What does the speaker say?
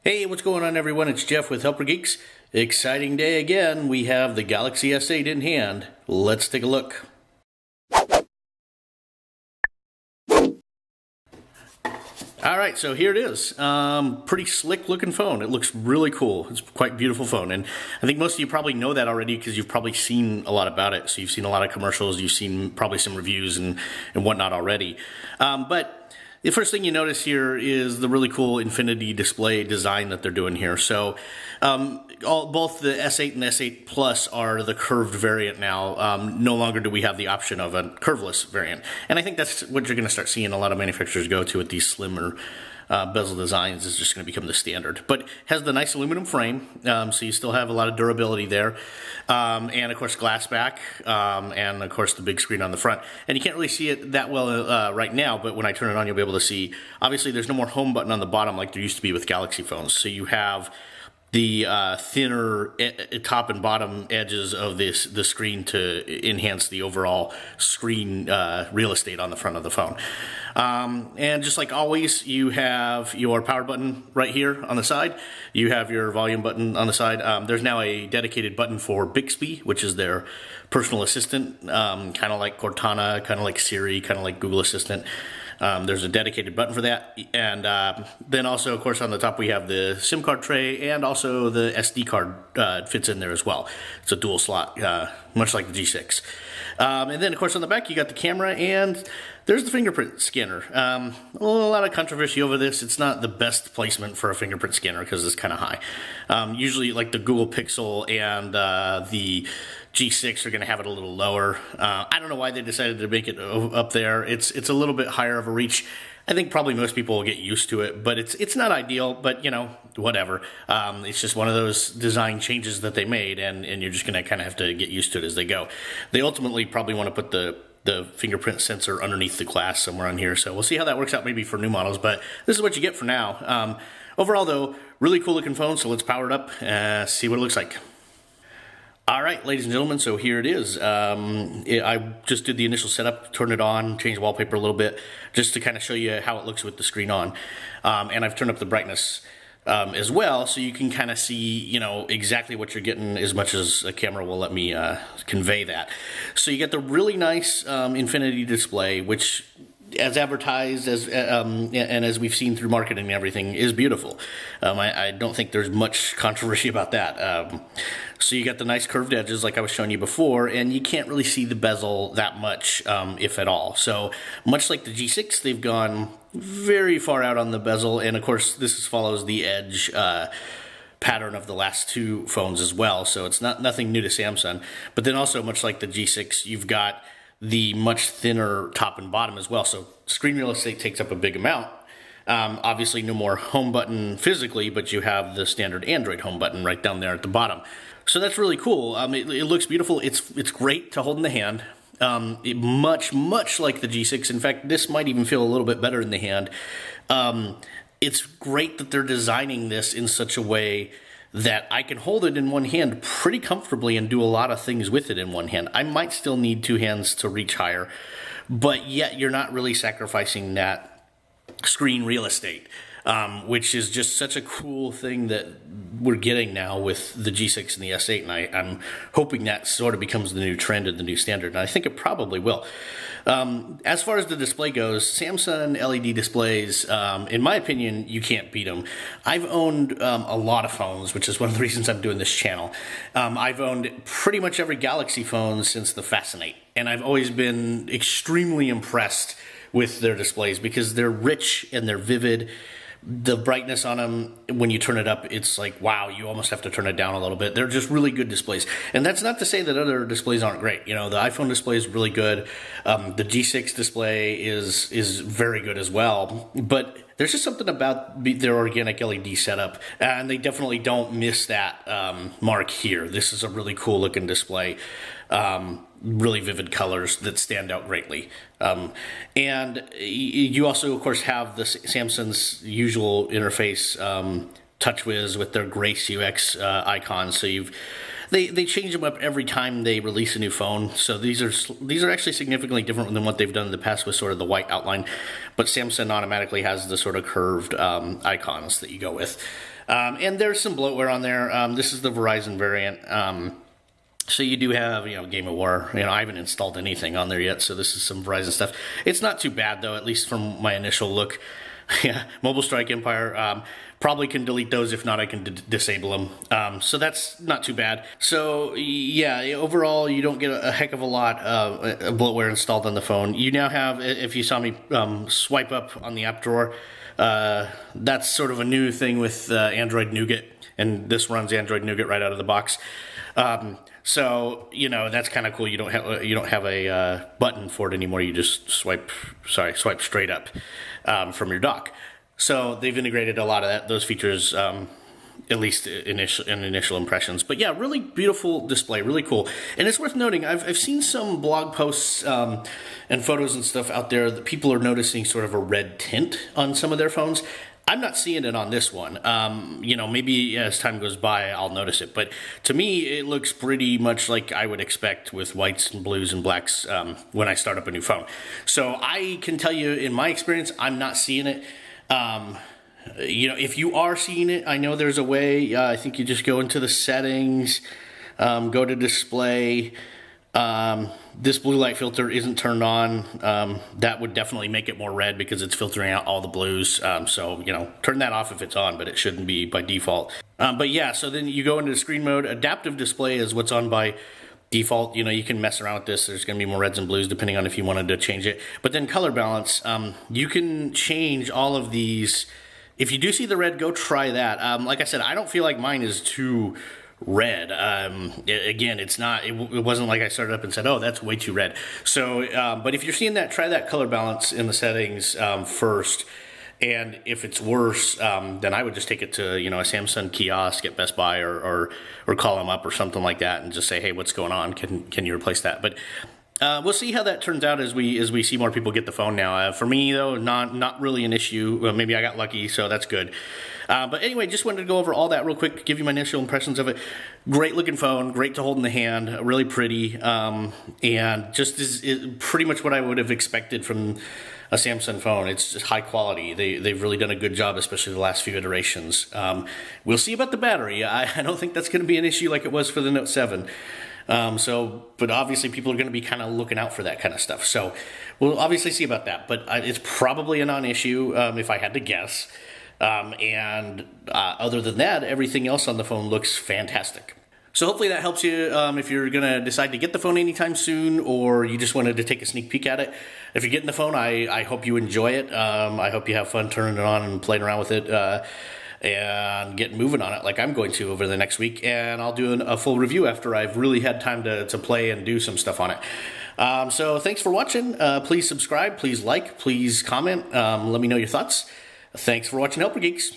Hey, what's going on everyone? It's Jeff with Helper Geeks. Exciting day again. We have the Galaxy S8 in hand. Let's take a look. Alright, so here it is. Pretty slick looking phone. It looks really cool. It's quite a beautiful phone. And I think most of you probably know that already because you've probably seen a lot about it. So you've seen a lot of commercials, you've seen probably some reviews and whatnot already. But the first thing you notice here is the really cool infinity display design that they're doing here. So both the S8 and S8 Plus are the curved variant now. No longer do we have the option of a curveless variant. And I think that's what you're going to start seeing a lot of manufacturers go to with these slimmer bezel designs. Is just going to become the standard. But it has the nice aluminum frame, so you still have a lot of durability there. And of course glass back, and of course the big screen on the front. And you can't really see it that well right now, but when I turn it on you'll be able to see, obviously there's no more home button on the bottom like there used to be with Galaxy phones. So you have the thinner top and bottom edges of the screen to enhance the overall screen real estate on the front of the phone. And just like always, you have your power button right here on the side. You have your volume button on the side. There's now a dedicated button for Bixby, which is their personal assistant, kind of like Cortana, kind of like Siri, kind of like Google Assistant. There's a dedicated button for that, and then also, of course, on the top we have the SIM card tray, and also the SD card fits in there as well. It's a dual slot, much like the G6. And then, of course, on the back you got the camera, and there's the fingerprint scanner. A lot of controversy over this. It's not the best placement for a fingerprint scanner because it's kind of high. Usually, like the Google Pixel and the G6 are going to have it a little lower. I don't know why they decided to make it up there. It's a little bit higher of a reach. I think probably most people will get used to it, but it's not ideal, but you know, whatever. It's just one of those design changes that they made, and you're just going to kind of have to get used to it as they go. They ultimately probably want to put the fingerprint sensor underneath the glass somewhere on here, so we'll see how that works out maybe for new models, but this is what you get for now. Overall though, really cool looking phone, so let's power it up, see what it looks like. Alright, ladies and gentlemen, so here it is. I just did the initial setup, turned it on, changed the wallpaper a little bit, just to kind of show you how it looks with the screen on. And I've turned up the brightness as well, so you can kind of see, you know, exactly what you're getting as much as a camera will let me convey that. So you get the really nice infinity display, which, as advertised and as we've seen through marketing and everything, is beautiful. I don't think there's much controversy about that. So you got the nice curved edges like I was showing you before, and you can't really see the bezel that much, if at all. So much like the G6, they've gone very far out on the bezel, and of course this follows the edge pattern of the last two phones as well, so it's nothing new to Samsung. But then also, much like the G6, you've got the much thinner top and bottom as well, so screen real estate takes up a big amount. Obviously no more home button physically, but you have the standard Android home button right down there at the bottom. So that's really cool. It looks beautiful. It's great to hold in the hand. Much like the G6. In fact, this might even feel a little bit better in the hand. It's great that they're designing this in such a way that I can hold it in one hand pretty comfortably and do a lot of things with it in one hand. I might still need two hands to reach higher, but yet you're not really sacrificing that screen real estate, which is just such a cool thing that we're getting now with the G6 and the S8, and I'm hoping that sort of becomes the new trend and the new standard, and I think it probably will. As far as the display goes, Samsung LED displays, in my opinion, you can't beat them. I've owned a lot of phones, which is one of the reasons I'm doing this channel. I've owned pretty much every Galaxy phone since the Fascinate, and I've always been extremely impressed with their displays because they're rich and they're vivid. The brightness on them, when you turn it up, it's like, wow, you almost have to turn it down a little bit. They're just really good displays. And that's not to say that other displays aren't great. You know, the iPhone display is really good. The G6 display is very good as well. But there's just something about their organic LED setup, and they definitely don't miss that mark here. This is a really cool looking display. Really vivid colors that stand out greatly. And you also, of course, have the Samsung's usual interface TouchWiz with their Grace UX icons. So they change them up every time they release a new phone. So these are actually significantly different than what they've done in the past with sort of the white outline. But Samsung automatically has the sort of curved icons that you go with. And there's some bloatware on there. This is the Verizon variant. So you do have, Game of War. I haven't installed anything on there yet, so this is some Verizon stuff. It's not too bad, though, at least from my initial look. Yeah, Mobile Strike Empire. Probably can delete those. If not, I can disable them. So that's not too bad. So, yeah, overall, you don't get a heck of a lot of bloatware installed on the phone. You now have, if you saw me swipe up on the app drawer, that's sort of a new thing with Android Nougat, and this runs Android Nougat right out of the box. So that's kind of cool. You don't have a button for it anymore. You just swipe straight up from your dock. So they've integrated a lot of those features, at least in initial impressions. But yeah, really beautiful display, really cool. And it's worth noting, I've seen some blog posts and photos and stuff out there that people are noticing sort of a red tint on some of their phones. I'm not seeing it on this one. Maybe as time goes by, I'll notice it. But to me, it looks pretty much like I would expect with whites and blues and blacks when I start up a new phone. So I can tell you, in my experience, I'm not seeing it. If you are seeing it, I know there's a way. I think you just go into the settings, go to display. This blue light filter isn't turned on. That would definitely make it more red because it's filtering out all the blues. So turn that off if it's on, but it shouldn't be by default. But yeah, so then you go into the screen mode. Adaptive display is what's on by default. You can mess around with this. There's going to be more reds and blues depending on if you wanted to change it. But then color balance, you can change all of these. If you do see the red, go try that. Like I said, I don't feel like mine is too red. Again, it's not. It wasn't like I started up and said, "Oh, that's way too red." So, but if you're seeing that, try that color balance in the settings first. And if it's worse, then I would just take it to a Samsung kiosk at Best Buy or call them up or something like that and just say, "Hey, what's going on? Can you replace that?" But we'll see how that turns out as we see more people get the phone now. For me though, not really an issue. Maybe I got lucky, so that's good. But anyway, just wanted to go over all that real quick, give you my initial impressions of it. Great looking phone, great to hold in the hand, really pretty, and just is pretty much what I would have expected from a Samsung phone. It's just high quality. They've really done a good job, especially the last few iterations. We'll see about the battery. I don't think that's going to be an issue like it was for the Note 7. But obviously people are going to be kind of looking out for that kind of stuff. So we'll obviously see about that. But it's probably a non-issue if I had to guess. Other than that, everything else on the phone looks fantastic. So hopefully that helps you if you're going to decide to get the phone anytime soon, or you just wanted to take a sneak peek at it. If you're getting the phone, I hope you enjoy it. I hope you have fun turning it on and playing around with it and getting moving on it like I'm going to over the next week. And I'll do a full review after I've really had time to play and do some stuff on it. So thanks for watching. Please subscribe, please like, please comment. Let me know your thoughts. Thanks for watching Helper Geeks.